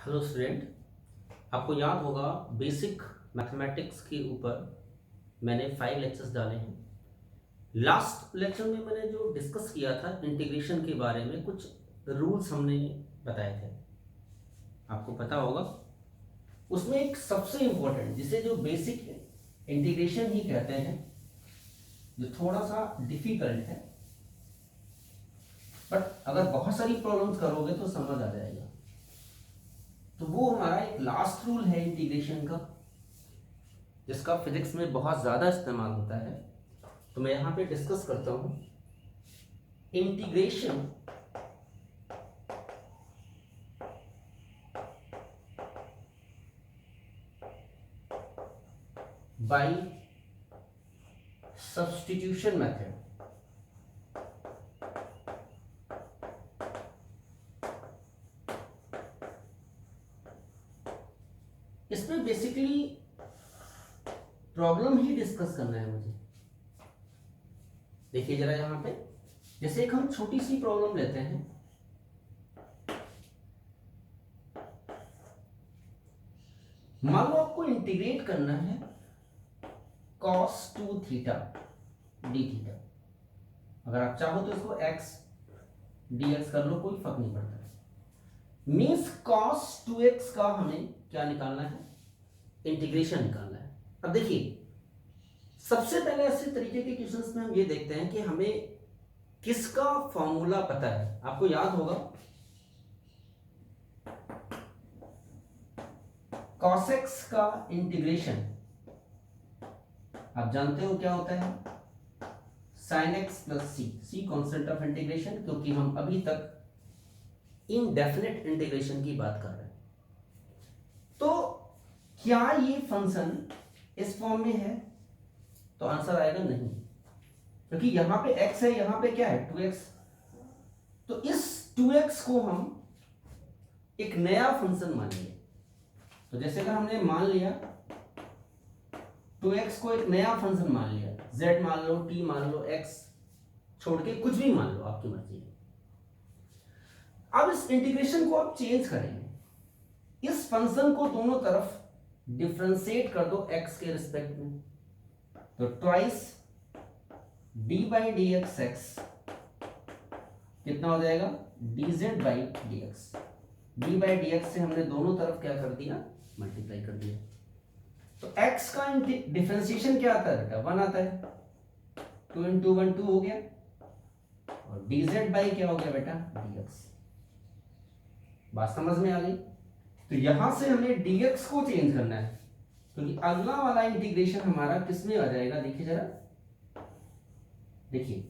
Hello student, आपको याद होगा बेसिक मैथमेटिक्स के ऊपर मैंने 5 लेक्चर्स डाले हैं। लास्ट लेक्चर में मैंने जो डिस्कस किया था इंटीग्रेशन के बारे में, कुछ रूल्स हमने बताए थे, आपको पता होगा। उसमें एक सबसे इम्पोर्टेंट, जिसे जो बेसिक इंटीग्रेशन ही कहते हैं, जो थोड़ा सा डिफिकल्ट है, बट अगर बहुत सारी प्रॉब्लम्स करोगे तो समझ आ जाएगा। तो वो हमारा एक लास्ट रूल है इंटीग्रेशन का, जिसका फिजिक्स में बहुत ज़्यादा इस्तेमाल होता है। तो मैं यहाँ पे डिस्कस करता हूँ इंटीग्रेशन बाय सब्स्टिट्यूशन मेथड। इसमें बेसिकली प्रॉब्लम ही डिस्कस करना है मुझे। देखिए जरा यहाँ पे, जैसे एक हम छोटी सी प्रॉब्लम लेते हैं। मान लो आपको इंटीग्रेट करना है cos 2 थीटा डी थीटा। अगर आप चाहो तो इसको x dx कर लो, कोई फर्क नहीं पड़ता। मीन्स cos 2x का हमें क्या निकालना है? इंटीग्रेशन निकालना है। अब देखिए, सबसे पहले ऐसे तरीके के क्वेश्चंस में हम ये देखते हैं कि हमें किसका फॉर्मूला पता है। आपको याद होगा cos x का इंटीग्रेशन, आप जानते हो क्या होता है? sin x plus c constant of integration, क्योंकि हम अभी तक इनडेफिनेट इंटीग्रेशन की बात कर रहे हैं। तो क्या ये फंक्शन इस फॉर्म में है? तो आंसर आएगा नहीं, क्योंकि यहां पे x है, यहां पे क्या है? 2x। तो इस 2x को हम एक नया फंक्शन मानेंगे। तो जैसे अगर हमने मान लिया 2x को एक नया फंक्शन मान लिया, z मान लो, t मान लो, x छोड़ के कुछ भी मान लो, आपकी मर्जी है। अब इस इंटीग्रेशन को आप चेंज करेंगे। इस फंक्शन को दोनों तरफ डिफरेंशिएट कर दो x के रिस्पेक्ट में। तो twice D by D x x कितना हो जाएगा? dz by D x. D by D x से हमने दोनों तरफ क्या कर दिया? मल्टीप्लाई कर दिया। तो x का डिफरेंशिएशन क्या आता है बेटा? 1 आता है। 2 इंटू 1 2 हो गया, और dz बाई क्या हो गया बेटा? dx। बात समझ में आ गई? तो यहां से हमें dx को चेंज करना है, क्योंकि अगला वाला इंटीग्रेशन हमारा किस में आ जाएगा? देखिए जरा, देखिए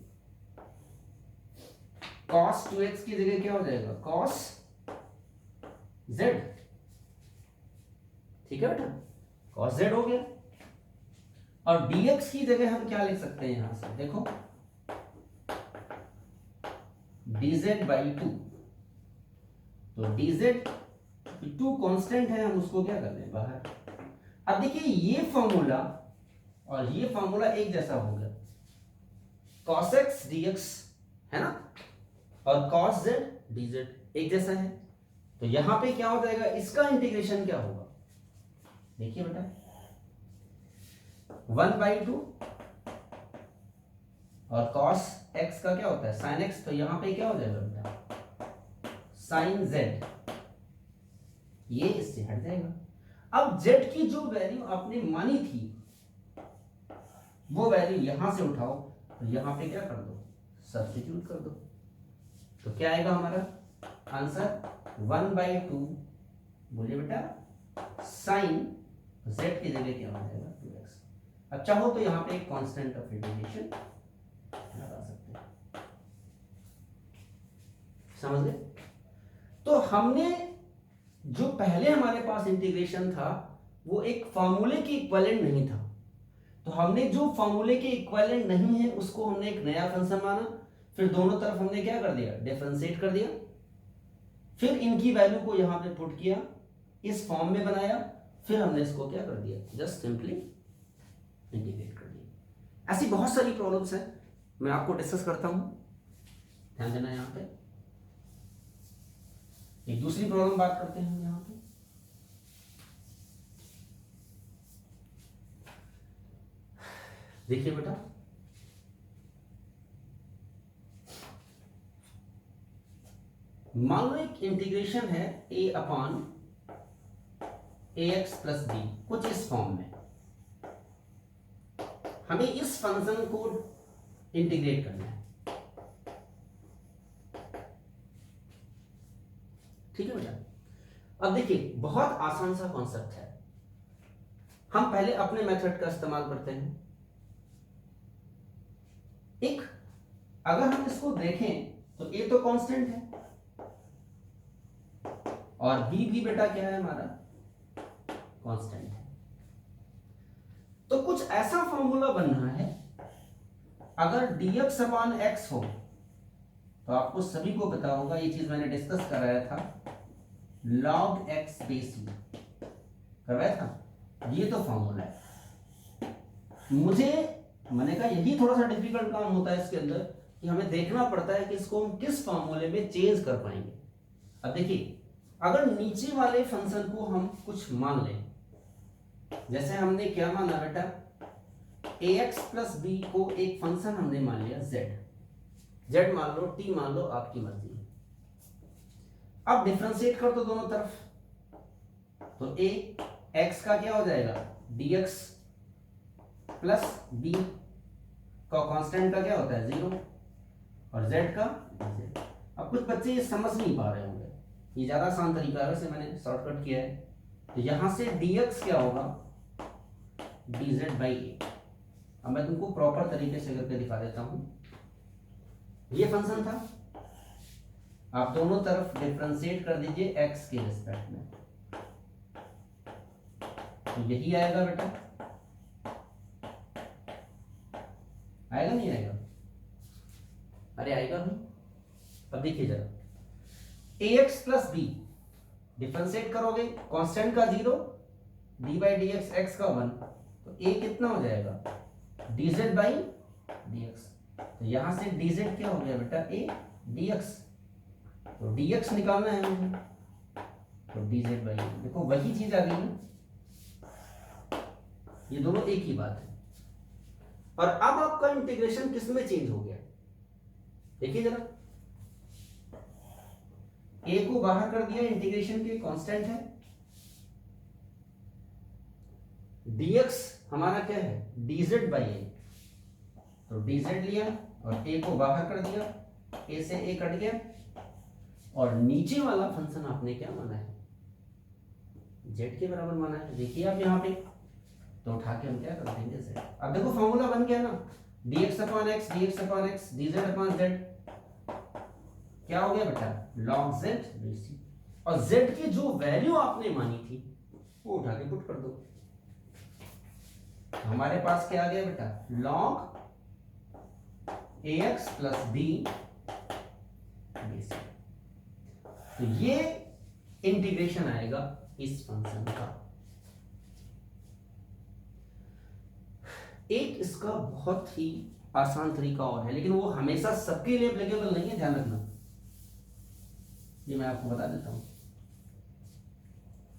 cos 2x की जगह क्या हो जाएगा? cos z। ठीक है बेटा, cos z हो गया। और dx की जगह हम क्या लिख सकते हैं? यहां से देखो, dz बाई 2। तो dz 2 कांस्टेंट है, हम उसको क्या कर दें? बाहर। अब देखिए, ये फॉर्मूला और ये फॉर्मूला एक जैसा हो गया। cos x dx है ना, और cos z dz एक जैसा है। तो यहां पे क्या हो जाएगा? इसका इंटीग्रेशन क्या होगा? देखिए बेटा, 1 बाई 2, और cos x का क्या होता है? sin x। तो यहां पे क्या हो जाएगा बेटा? sin z। ये इससे हट जाएगा। अब z की जो वैल्यू आपने मानी थी, वो वैल्यू यहां से उठाओ, तो यहां पे क्या कर दो? सब्स्टिट्यूट कर दो। तो क्या आएगा हमारा आंसर? 1 बाई 2, बोलिए बेटा, साइन z की जगह क्या हो जाएगा? 2x। अब चाहो तो यहां पे एक कांस्टेंट ऑफ इंटीग्रेशन लगा सकते हैं। समझ गए? तो हमने जो पहले हमारे पास इंटीग्रेशन था, वो एक फार्मूले के इक्विवेलेंट नहीं था। तो हमने जो फार्मूले के इक्विवेलेंट नहीं है, उसको हमने एक नया फंक्शन माना। फिर दोनों तरफ हमने क्या कर दिया? डिफरेंशिएट कर दिया। फिर इनकी वैल्यू को यहां पे पुट किया, इस फॉर्म में बनाया। फिर हमने इसको क्या कर दिया? जस्ट सिंपली इंटीग्रेट कर दिया। ऐसी बहुत सारी प्रॉब्लम्स हैं, मैं आपको डिस्कस करता हूं, ध्यान देना। यहां पे एक दूसरी प्रॉब्लम बात करते हैं यहां पे। देखिए बेटा, मान लो एक इंटीग्रेशन है a upon ax plus b, कुछ इस फॉर्म में। हमें इस फंक्शन को इंटीग्रेट करना है, ठीक है बेटा। अब देखिए, बहुत आसान सा कॉन्सेप्ट है। हम पहले अपने मेथड का इस्तेमाल करते हैं। एक, अगर हम इसको देखें तो a तो कांस्टेंट है और b भी बेटा क्या है हमारा, कांस्टेंट है। तो कुछ ऐसा फॉर्मूला बन रहा है, अगर dx अपॉन x हो तो आपको सभी को पता होगा, ये चीज मैंने डिस्कस कराया था, log x बेस u करवाया था। ये तो फॉर्मूला है। मैंने कहा यही थोड़ा सा डिफिकल्ट काम होता है इसके अंदर, कि हमें देखना पड़ता है कि इसको हम किस फॉर्मूले में चेंज कर पाएंगे। अब देखिए, अगर नीचे वाले फंक्शन को हम कुछ मान लें, जैसे हमने क्या माना बेटा, ax प्लस b को एक फंक्शन हमने मान लिया z मान लो, t मान लो, आपकी मर्जी। अब डिफरेंशिएट कर दो दोनों तरफ, तो a x का क्या हो जाएगा, dx प्लस b का कांस्टेंट का क्या होता है 0, और z का z। अब कुछ बच्चे ये समझ नहीं पा रहे होंगे, ये ज्यादा आसान तरीका है, वैसे मैंने शॉर्टकट किया है। तो यहां से dx क्या होगा, dz बाई a। अब मैं तुमको प्रॉपर तरीके से करके दिखा देता हूं। ये फंक्शन था, आप दोनों तरफ डिफरेंशिएट कर दीजिए x के रिस्पेक्ट में, तो यही आएगा बेटा, आएगा नहीं आएगा, अरे आएगा भी। अब देखिए जरा, ax प्लस b डिफरेंशिएट करोगे, कांस्टेंट का 0, d by D x, x का 1, तो a कितना हो जाएगा, dz बाई dx। तो यहां से dz क्या हो गया बेटा, a dx, तो dx निकालना है मुझे, तो dz बाई, देखो वही चीज आ गई ना, ये दोनों एक ही बात है। और अब आपका इंटीग्रेशन किस में चेंज हो गया, देखिए जरा, a को बाहर कर दिया, इंटीग्रेशन के कांस्टेंट है, dx हमारा क्या है, dz बाई a, तो dz लिया और a को बाहर कर दिया, a से a कट गया, और नीचे वाला फंक्शन आपने क्या माना है, z के बराबर माना है। देखिए आप यहाँ पे, तो उठा के हम क्या कर देंगे z। अब देखो फॉर्मूला बन गया ना, dx upon x, dx upon x, dz upon z, क्या हो गया बेटा, log z बेस u। और z की जो वैल्यू आपने मानी थी वो उठा के पुट कर दो, हमारे पास क्या आ गया बेटा, log ax plus b base u। तो ये इंटीग्रेशन आएगा इस फंक्शन का। एक इसका बहुत ही आसान तरीका और है, लेकिन वो हमेशा सबके लिए एप्लीकेबल नहीं है, ध्यान रखना, ये मैं आपको बता देता हूं।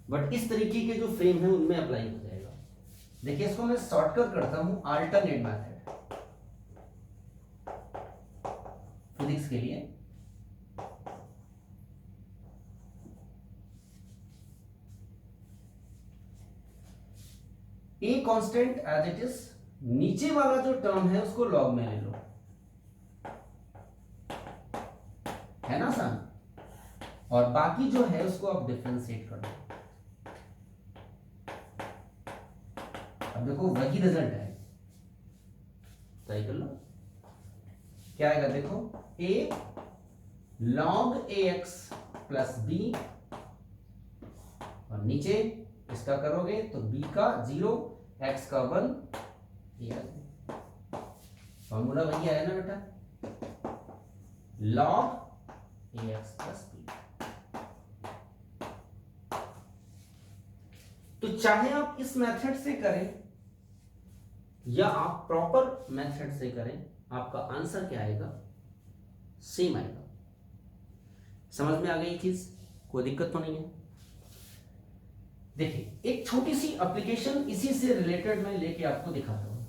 बट इस तरीके के जो फ्रेम है उनमें अप्लाई हो जाएगा। देखिए, इसको मैं शॉर्टकट करता हूं, अल्टरनेट मेथड फिजिक्स के लिए। A constant as it is, नीचे वाला जो टर्म है उसको लॉग में ले लो, है ना सन, और बाकी जो है उसको आप डिफरेंशिएट कर दो। अब देखो वही रिजल्ट है, सही कर लो, क्या आएगा देखो, a log ax plus b, और नीचे इसका करोगे तो b का 0, x का 1, फॉर्मूला वही आया ना बेटा, log ax प्लस b। तो चाहे आप इस मेथड से करें या आप प्रॉपर मेथड से करें, आपका आंसर क्या आएगा, सेम आएगा। समझ में आ गई चीज, कोई दिक्कत तो नहीं है। देखिए, एक छोटी सी एप्लीकेशन इसी से रिलेटेड मैं लेके आपको दिखाता हूं।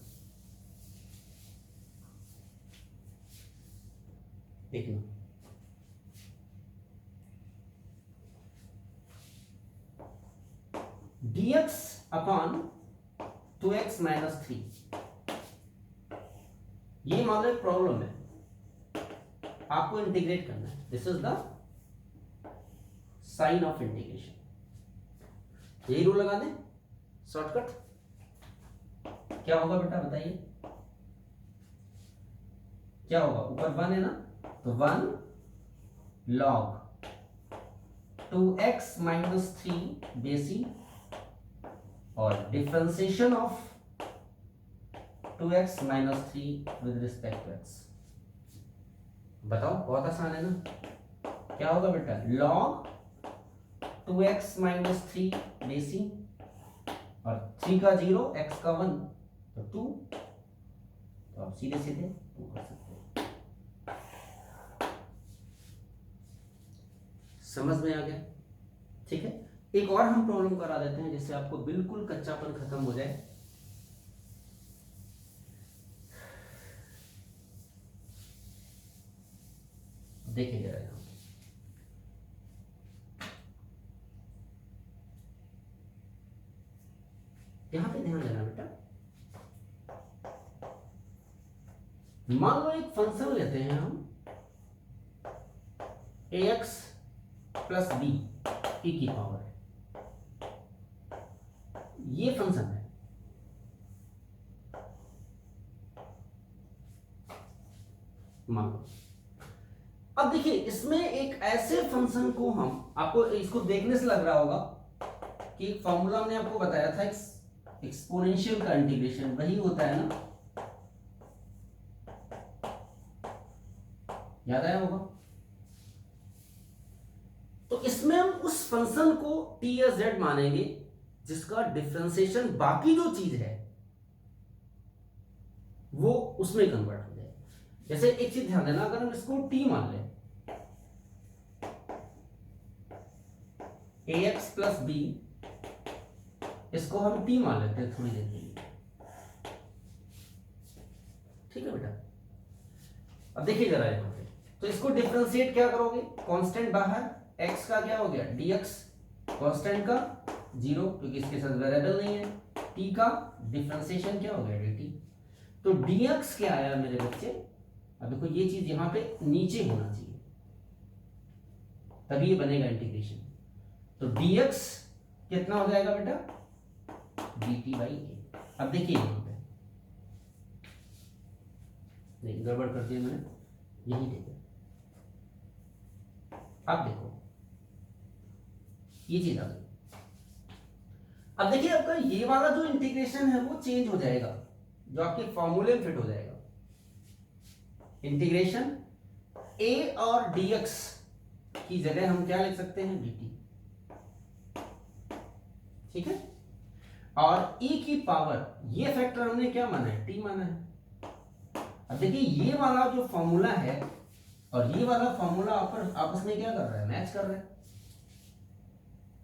देखना, dx अपॉन 2x माइनस 3, ये मान लो एक प्रॉब्लम है, आपको इंटीग्रेट करना है। This is the sign of integration, यही रूल लगा दें शॉर्टकट। क्या होगा बेटा बताइए, क्या होगा, ऊपर 1 है ना, तो 1 log 2x माइनस 3 बेसी और differentiation of 2x minus 3 with respect to x। बताओ, बहुत आसान है ना। क्या होगा बेटा, log 2x माइनस 3 बेसी और 3 का 0, x का 1 तो 2, तो आप सीधे सीधे 2 कर सकते हो। समझ में आ गया? ठीक है, एक और हम प्रॉब्लम करा देते हैं जिससे आपको बिल्कुल कच्चापन खत्म हो जाए। देखिए जरा यहां पे ध्यान देना बेटा, मान लो एक फंक्शन लेते हैं हम ax प्लस b e की पावर, ये फंक्शन है। मान लो, अब देखिए इसमें एक ऐसे फंक्शन को हम, आपको इसको देखने से लग रहा होगा कि फॉर्मूला हमने आपको बताया था एक्सपोनेंशियल का इंटीग्रेशन वही होता है ना, याद आया होगा। तो इसमें हम उस फंक्शन को t या z मानेंगे जिसका डिफरेंशिएशन बाकी जो चीज है वो उसमें कन्वर्ट हो जाए। जैसे एक चीज ध्यान देना, अगर हम इसको t मान लें, ax प्लस b, इसको हम t मान लेते हैं थोड़ी देर के लिए, ठीक है बेटा। अब देखिए जरा यहां पे, तो इसको डिफरेंशिएट क्या करोगे, कांस्टेंट बाहर, x का क्या हो गया dx, कांस्टेंट का 0 क्योंकि इसके साथ वेरिएबल नहीं है, t का डिफरेंशिएशन क्या हो गया dt। तो dx क्या आया मेरे बच्चे, अब देखो ये चीज यहां पे नीचे होना चाहिए तभी ये बनेगा इंटीग्रेशन। तो dx कितना हो जाएगा बेटा, dt बाई a। अब देखिए यहां पे, नहीं गड़बड़ कर दिया मैंने, यही ठीक है। अब देखो ये चीज आ गई। अब देखिए आपका ये वाला जो इंटीग्रेशन है वो चेंज हो जाएगा, जो आपके फॉर्मूले में फिट हो जाएगा। इंटीग्रेशन a और dx की जगह हम क्या लिख सकते हैं, dt, ठीक है। और e की पावर, ये फैक्टर हमने क्या माना है, t माना है। अब देखिए ये वाला जो फॉर्मूला है और ये वाला फॉर्मूला आपस में क्या कर रहा है, मैच कर रहा है,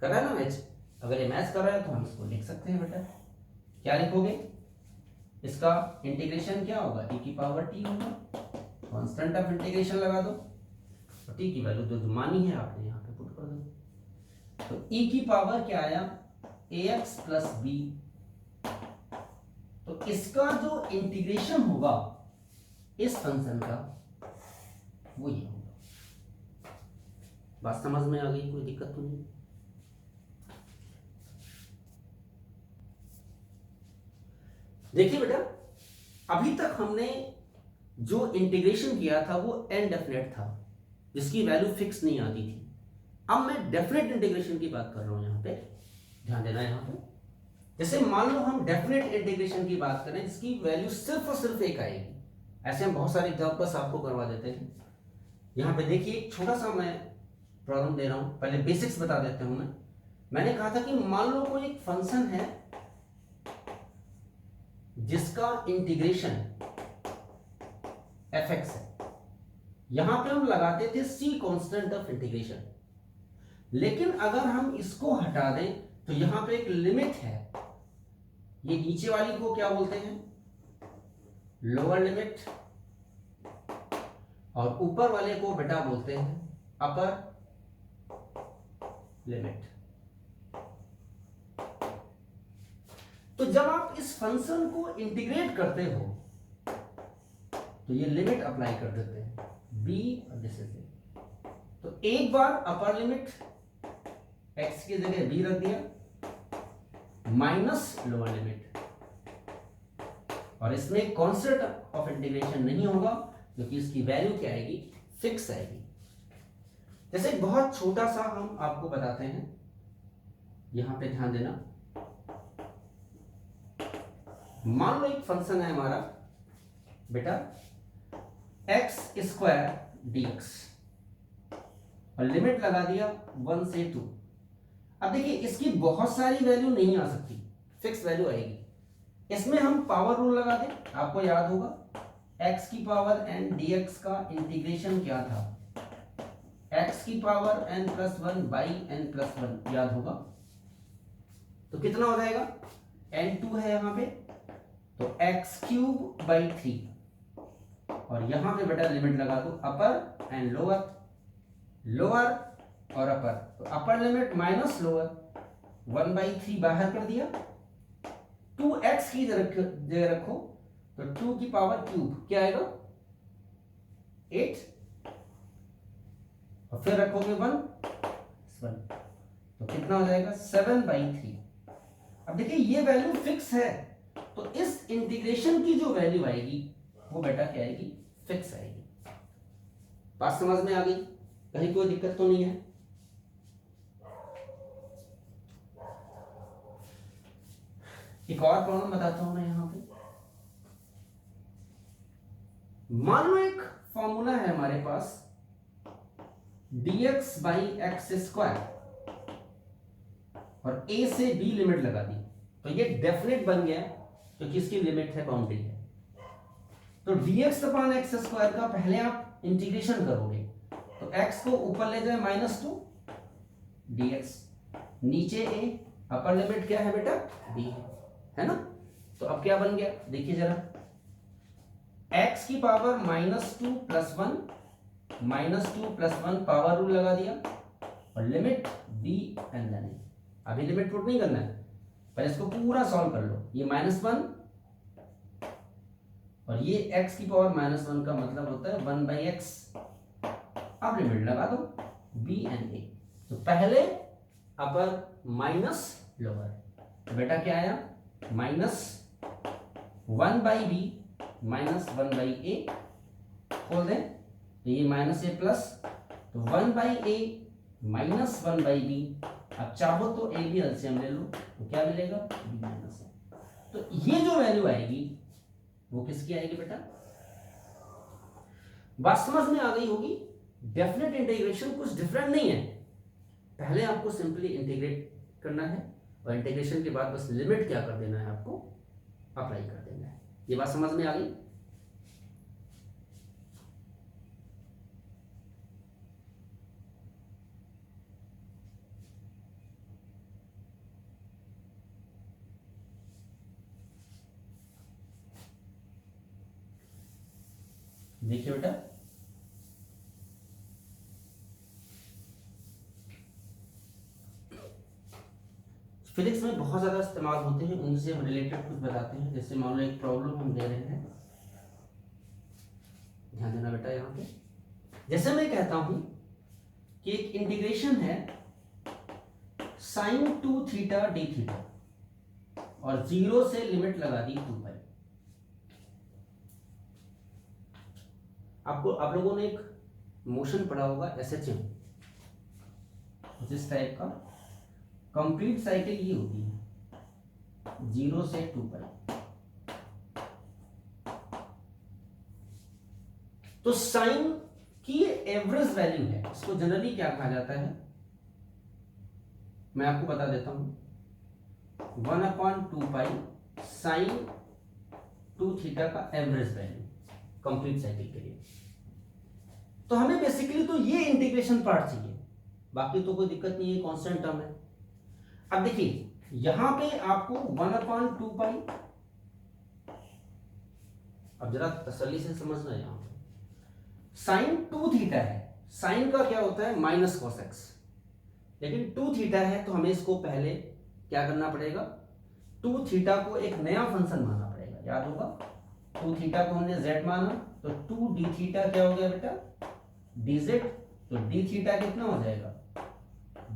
कर रहा है ना मैच। अगर ये मैच कर रहा है तो हम इसको लिख सकते हैं बेटा, क्या लिखोगे, इसका इंटीग्रेशन क्या होगा, e की पावर t होगा, कांस्टेंट ऑफ इंटीग्रेशन लगा दो और t की वैल्यू जो मानी है आपने यहाँ पे पुट कर दो। तो e की पावर क्या आया, ax प्लस b, तो इसका जो इंटीग्रेशन होगा इस फंक्शन का वो ये होगा। बात समझ में आ गई, कोई दिक्कत तो नहीं। देखिए बेटा, अभी तक हमने जो इंटीग्रेशन किया था वो इनडेफिनेट था, जिसकी वैल्यू फिक्स नहीं आती थी। अब मैं डेफिनेट इंटीग्रेशन की बात कर रहा हूं, यहां पे ध्यान देना। यहां पे जैसे मान लो हम डेफिनेट इंटीग्रेशन की बात करें जिसकी वैल्यू सिर्फ और सिर्फ एक आएगी, ऐसे हम बहुत सारे एग्जांपल्स आपको करवा देते हैं। यहां पे देखिए एक छोटा सा मैं प्रॉब्लम दे रहा हूं, पहले बेसिक्स बता देता हूं। मैंने कहा था कि मान लो कोई एक फंक्शन है जिसका इंटीग्रेशन fx है, यहां पे हम लगाते थे c कांस्टेंट ऑफ इंटीग्रेशन, लेकिन अगर हम इसको हटा दें तो यहां पे एक लिमिट है, ये नीचे वाली को क्या बोलते हैं, लोअर लिमिट, और ऊपर वाले को बेटा बोलते हैं अपर लिमिट। तो जब आप इस फंक्शन को इंटीग्रेट करते हो तो ये लिमिट अप्लाई कर देते हैं b और दिस इज a। तो एक बार अपर लिमिट x की जगह b रख दिया माइनस लोअर लिमिट, और इसमें कॉन्सेप्ट ऑफ इंटीग्रेशन नहीं होगा क्योंकि इसकी वैल्यू क्या आएगी, फिक्स आएगी। जैसे बहुत छोटा सा हम आपको बताते हैं, यहां पे ध्यान देना। मान लो एक फंक्शन है हमारा बेटा एक्स स्क्वायर dx और लिमिट लगा दिया 1 से 2। अब देखिए इसकी बहुत सारी वैल्यू नहीं आ सकती, फिक्स वैल्यू आएगी। इसमें हम पावर रूल लगा दें, आपको याद होगा x की पावर n dx का इंटीग्रेशन क्या था, x की power n plus 1 by n plus 1, याद होगा। तो कितना हो जाएगा, n2 है यहां पे, तो x क्यूब बाई 3, और यहां पे बेटा लिमिट लगा दो अपर एंड लोअर, लोअर और अपर। तो अपर लिमिट माइनस लोअर, 1/3 बाहर कर दिया, 2x की जगह रखो, तो 2 की पावर क्यूब क्या आएगा 8, और फिर रखोगे 1, तो कितना हो जाएगा 7/3। अब देखिए ये वैल्यू फिक्स है, तो इस इंटीग्रेशन की जो वैल्यू आएगी वो बेटा क्या आएगी, फिक्स आएगी। बात समझ में आ गई, कहीं कोई दिक्कत तो नहीं है। एक और प्रॉब्लम बताता हूं मैं यहां पे। मान लो एक फॉर्मूला है हमारे पास dx बाई एक्स स्क्वायर, और a से b लिमिट लगा दी, तो ये डेफिनेट बन गया क्योंकि इसकी लिमिट है, बाउंड्री है। तो dx अपान एक्स स्क्वायर का पहले आप इंटीग्रेशन करोगे, तो x को ऊपर ले जाए -2 dx, नीचे a, अपर लिमिट क्या है बेटा b है ना। तो अब क्या बन गया देखिए जरा, x की power -2 plus 1, -2 plus 1 power rule लगा दिया, और limit b and then a। अभी लिमिट पुट नहीं करना है, पर इसको पूरा सॉल्व कर लो। ये -1 और ये x की पावर -1 का मतलब होता है 1/x। अब लिमिट लगा दो b एंड a। तो पहले अपर माइनस लोअर, तो बेटा क्या आया -1/b माइनस 1/a, खोल दें तो ये -a प्लस, तो 1/a माइनस 1/b। अब चाहो तो a भी एलसीएम ले लो, तो क्या मिलेगा b माइनस a। तो ये जो वैल्यू आएगी वो किसकी आएगी बेटा, बात समझ में आ गई होगी। डेफिनेट इंटीग्रेशन कुछ डिफरेंट नहीं है, पहले आपको सिंपली इंटीग्रेट करना है और इंटीग्रेशन के बाद बस लिमिट क्या कर देना है, आपको अप्लाई कर देना है। ये बात समझ में आ गई। देखिए बेटा, फिजिक्स में बहुत ज्यादा इस्तेमाल होते हैं, उनसे हम रिलेटेड कुछ बताते हैं। जैसे मान लो एक प्रॉब्लम हम दे रहे हैं, ध्यान देना बेटा यहां पे। जैसे मैं कहता हूं कि एक इंटीग्रेशन है sin 2 थीटा डी थीटा, और 0 से लिमिट लगा दी 2 पाई। आपको आप लोगों ने एक मोशन पढ़ा होगा SHM, जिस टाइप का कंप्लीट साइकिल ये होती है 0 से 2 पाई। तो साइन की एवरेज वैल्यू है, इसको जनरली क्या कहा जाता है, मैं आपको बता देता हूं, 1/2 पाई साइन 2 थीटा का एवरेज वैल्यू कंप्लीट साइकिल के लिए। तो हमें बेसिकली तो ये इंटीग्रेशन पार्ट चाहिए, बाकी तो कोई दिक्कत नहीं है, कांस्टेंट टर्म है। अब देखिए यहां पे आपको 1/2 पाई, अब जरा तसल्ली से समझना, यहां पे साइन 2 थीटा है, साइन का क्या होता है माइनस कॉस एक्स, लेकिन 2 थीटा है तो हमें इसको पहले क्या करना पड़ेगा, 2 थीटा को एक नया फंक्शन मानना पड़ेगा। याद होगा 2 थीटा को हमने z माना, तो 2 डी थीटा क्या हो गया बेटा dz, तो डी थीटा कितना हो जाएगा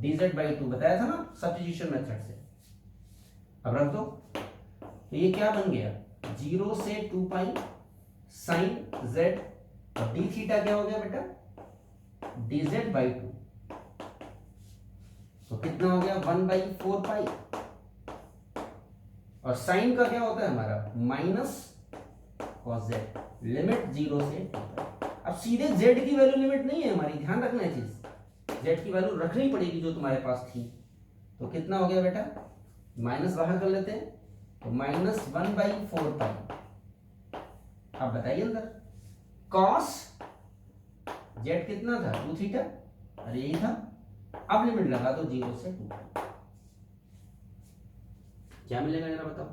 dz/2, बताया था ना सब्स्टिट्यूशन मेथड से। अब रख दो, तो ये क्या बन गया 0 से 2 पाई साइन z, और डी थीटा क्या हो गया बेटा dz/2, तो कितना हो गया 1/4 पाई, और साइन का क्या होता है हमारा माइनस कॉस z, लिमिट 0 से 2 पाई। अब सीधे z की वैल्यू लिमिट नहीं है हमारी, ध्यान रखना है चीज, z की वैल्यू रखनी पड़ेगी जो तुम्हारे पास थी। तो कितना हो गया बेटा, माइनस बाहर कर लेते हैं, तो -1/4 पाई। अब बताइए अंदर कॉस z कितना था 2 थीटा, अरे यही था। अब लिमिट लगा दो 0 से 2 पाई, क्या मिलेगा जरा बताओ,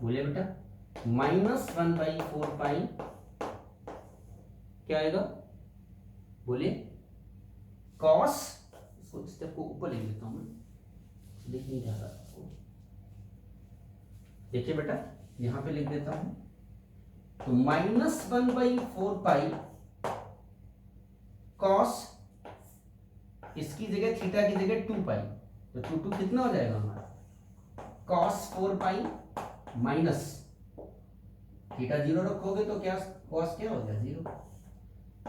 बोलिए बेटा -1/4 पाई क्या आएगा, बोलिए कॉस, इसको स्टेप को ऊपर लिख देता हूं मैं, लिख नहीं रहा आपको, देखिए बेटा यहां पे लिख देता हूं, तो -1/4 पाई कॉस, इसकी जगह थीटा की जगह 2 पाई, तो 2 कितना हो जाएगा हमारा कॉस 4 पाई माइनस थीटा 0 रखोगे तो क्या कॉस क्या हो गया 0।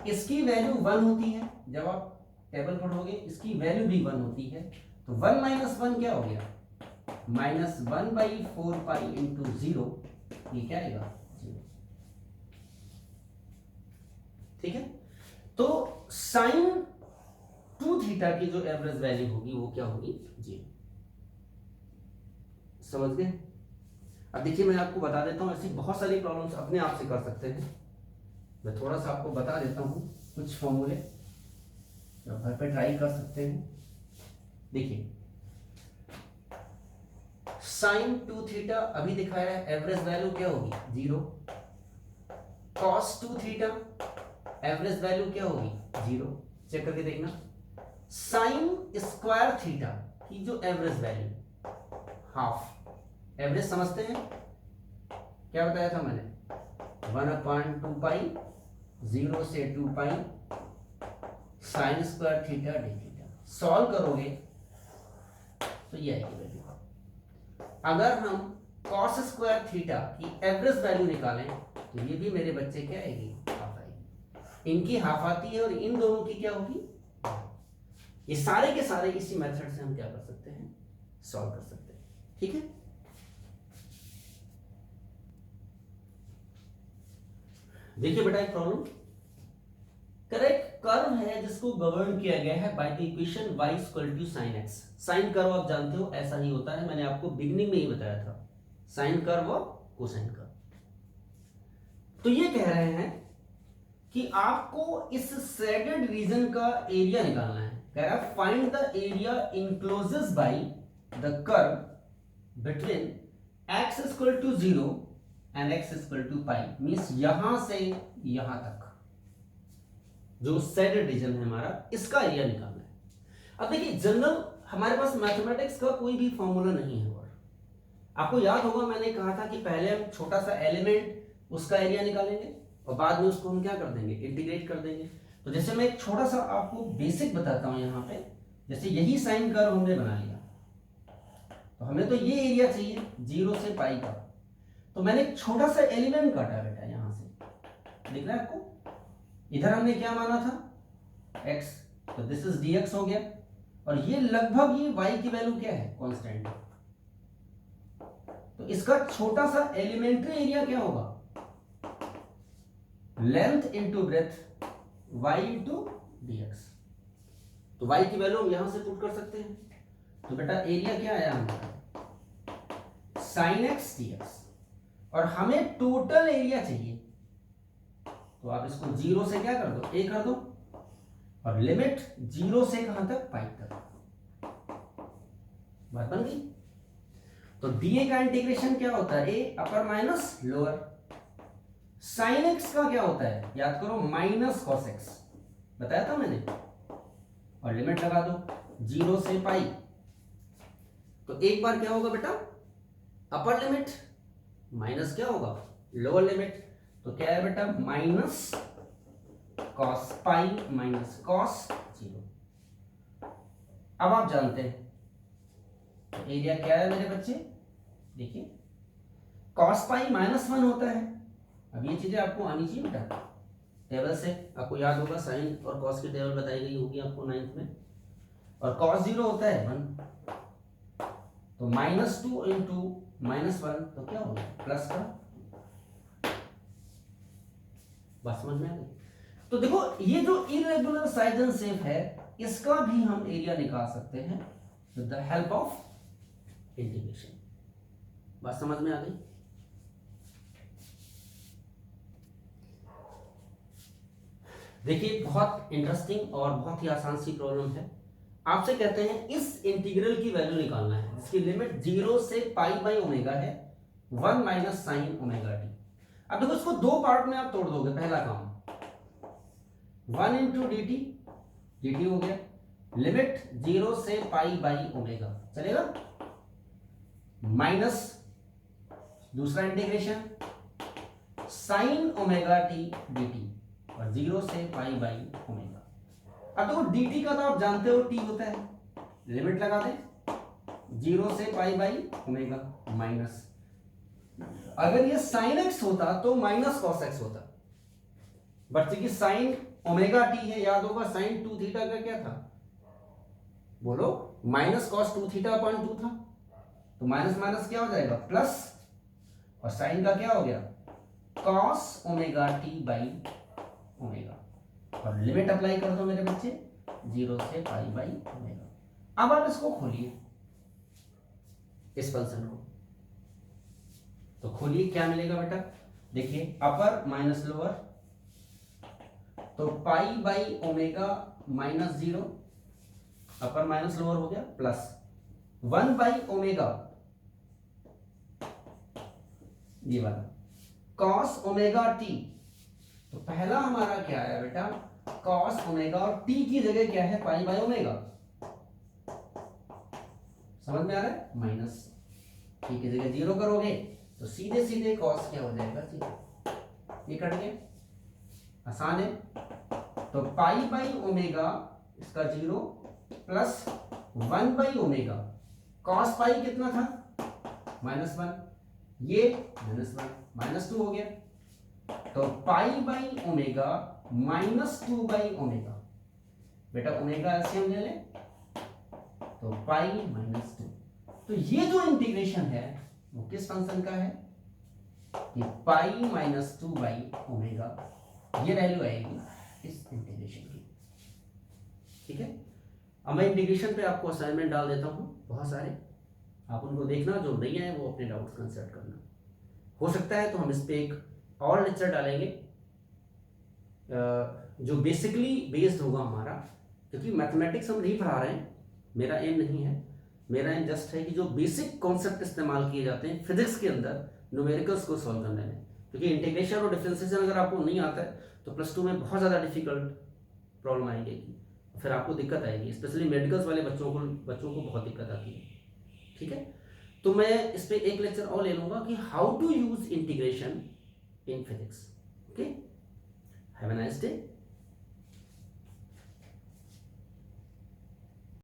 इसकी वैल्यू 1 होती है, जब आप टेबल पढ़ोगे इसकी वैल्यू भी 1 होती है, तो 1 - 1 क्या हो गया -1/4 पाई इंटू 0, ये क्या आएगा 0। ठीक है, तो साइन 2 थीटा की जो एवरेज वैल्यू होगी वो क्या होगी 0। समझ गए। अब देखिए मैं आपको बता देता हूं, ऐसी बहुत सारी प्रॉब्लम्स अपने आप से कर सकते हैं, मैं थोड़ा सा आपको बता देता हूं कुछ फॉर्मूले, आप घर पे ट्राई कर सकते हैं। देखिए साइन 2 थीटा अभी दिखाया है, एवरेज वैल्यू क्या होगी 0, कॉस 2 थीटा एवरेज वैल्यू क्या होगी 0, चेक करके देखना। साइन स्क्वायर थीटा की जो एवरेज वैल्यू हाफ, एवरेज समझते हैं क्या बताया था मैंने 1/2 पाई 0 से 2 pi sine square theta D theta, solve करोगे तो ये आएगी वैल्यू। अगर हम कॉस स्क्वायर थीटा की एवरेज वैल्यू निकालें तो ये भी मेरे बच्चे क्या आएगी हाफ आएगी, इनकी हाफ आती है और इन दोनों की क्या होगी, ये सारे के सारे इसी मेथड से हम क्या कर सकते हैं सॉल्व कर सकते हैं। ठीक है, देखिए बेटा एक प्रॉब्लम, करेक्ट कर्व है जिसको गवर्न किया गया है by the equation y = sin x। Sine curve आप जानते हो ऐसा ही होता है, मैंने आपको बिगनिंग में ही बताया था, साइन कर्व और कोसाइन कर्व। तो ये कह रहे हैं कि आपको इस शेडेड रीजन का एरिया निकालना है, कह रहा है find the area encloses by the curve between x = 0 and x = pi, means यहां से यहां तक जो शेडेड रीजन है हमारा, इसका एरिया निकालना है। अब देखिए जनरल हमारे पास मैथमेटिक्स का कोई भी फॉर्मूला नहीं है, और आपको याद होगा मैंने कहा था कि पहले हम छोटा सा एलिमेंट उसका एरिया निकालेंगे और बाद में उसको हम क्या कर देंगे इंटीग्रेट कर देंगे। तो जैसे मैं एक छोटा सा आपको बेसिक बताता हूं यहाँ पे, जैसे यही साइन कर्व हमने बना लिया, तो हमें तो ये एरिया चाहिए 0 से पाई का, तो मैंने एक छोटा सा एलिमेंट काटा बेटा यहां से, दिख रहा है आपको, इधर हमने क्या माना था x, तो दिस इज dx हो गया, और ये लगभग ये y की वैल्यू क्या है कांस्टेंट, तो इसका छोटा सा एलिमेंट्री एरिया क्या होगा length into breadth y into dx, तो y की वैल्यू हम यहां से पुट कर सकते हैं, तो बेटा एरिया क्या आया हमारा sin x dx, और हमें टोटल एरिया चाहिए, तो आप इसको 0 से क्या कर दो a कर दो, और लिमिट 0 से कहां तक पाई तक, बात बन गई। तो dA का इंटीग्रेशन क्या होता है a upper minus lower, sine x का क्या होता है, याद करो, माइनस कॉस एक्स, बताया था मैंने। और लिमिट लगा दो 0 से पाई, तो एक बार क्या होगा बेटा, अपर लिमिट, माइनस क्या होगा, लोअर लिमिट, तो क्या है बेटा, minus cos pi minus cos 0। अब आप जानते हैं तो एरिया क्या है मेरे बच्चे, देखिए कॉस पाई -1 होता है। अब ये चीजें आपको आनी चाहिए बेटा, टेबल से आपको याद होगा, साइन और कॉस की टेबल बताई गई होगी आपको 9th में। और कॉस 0 होता है 1, तो -2 इंटू -1 तो क्या होगा, प्लस का। बात समझ में आ गई। तो देखो ये जो इरेगुलर साइज एंड शेप है, इसका भी हम एरिया निकाल सकते हैं with the help of integration. बात समझ में आ गई। देखिए बहुत इंटरेस्टिंग और बहुत ही आसान सी प्रॉब्लम है। आपसे कहते हैं इस इंटीग्रल की वैल्यू निकालना है जिसकी लिमिट 0 से पाई बाई ओमेगा है 1 माइनस साइन ओमेगा टी। अब देखो इसको दो पार्ट में आप तोड़ दोगे। पहला काम 1 इंटू डी टी हो गया, लिमिट 0 से पाई बाई ओमेगा चलेगा, माइनस दूसरा integration sine omega T D T और 0 से पाई बाई ओमेगा। अब देखो डी टी का तो आप जानते हो टी होता है, लिमिट लगा दें 0 से पाई बाई ओमेगा माइनस, अगर ये साइन एक्स होता तो माइनस कॉस एक्स होता, बट चूंकि साइन ओमेगा टी है, याद होगा साइन 2 थीटा का क्या था, बोलो, माइनस कॉस 2 थीटा अपॉन 2 था, तो माइनस माइनस क्या हो जाएगा प्लस, और साइन का क्या हो गया cos omega T by omega, और लिमिट अप्लाई कर दो मेरे बच्चे 0 से पाई बाई ओमेगा। अब आप इसको खोलिए इस फंक्शन को, तो खोलिए क्या मिलेगा बेटा, देखिए अपर माइनस लोअर, तो pi by omega -0, upper minus lower हो गया, प्लस 1 बाई ओमेगा, ये वाला कॉस ओमेगा टी, तो पहला हमारा क्या है बेटा कॉस ओमेगा, और टी की जगह क्या है पाई बाई ओमेगा, समझ में आ रहा है, माइनस, टी की जगह 0 करोगे तो सीधे सीधे कॉस क्या हो जाएगा 0, ये कट गया, आसान है। तो पाई बाई ओमेगा इसका 0 plus 1 by omega, cos pi कितना था -1, ये -1 -2 हो गया, तो pi by omega -2 by omega, बेटा ओमेगा एलसीएम ले ले, तो पाई -2। तो ये जो इंटीग्रेशन है वो किस फंक्शन का है कि पाई -2 बाई ओमेगा, ये वैल्यू आएगी इस इंटीग्रेशन की, ठीक है। अब मैं इंटीग्रेशन पे आपको असाइनमेंट डाल देता हूं बहुत सारे, आप उनको देखना, जो नहीं है वो अपने डाउट्स कंसल्ट करना। हो सकता है तो हम इस पे एक और लेक्चर डालेंगे जो बेसिकली बेस्ड होगा हमारा, क्योंकि मैथमेटिक्स हम नहीं पढ़ा रहे हैं, मेरा एम नहीं है, मेरा एम जस्ट है कि जो बेसिक कॉन्सेप्ट इस्तेमाल किए जाते हैं फिजिक्स के अंदर न्यूमेरिकल्स को सॉल्व करने में, क्योंकि इंटीग्रेशन और डिफरेंशिएशन अगर आपको नहीं आता है तो +2 में बहुत ज़्यादा डिफिकल्ट प्रॉब्लम आएगी, फिर आपको दिक्कत आएगी, स्पेशली मेडिकल्स वाले बच्चों को बहुत दिक्कत आती है, ठीक है। तो मैं इस पे एक लेक्चर और ले लूंगा कि how to use integration in physics. Okay, have a nice day.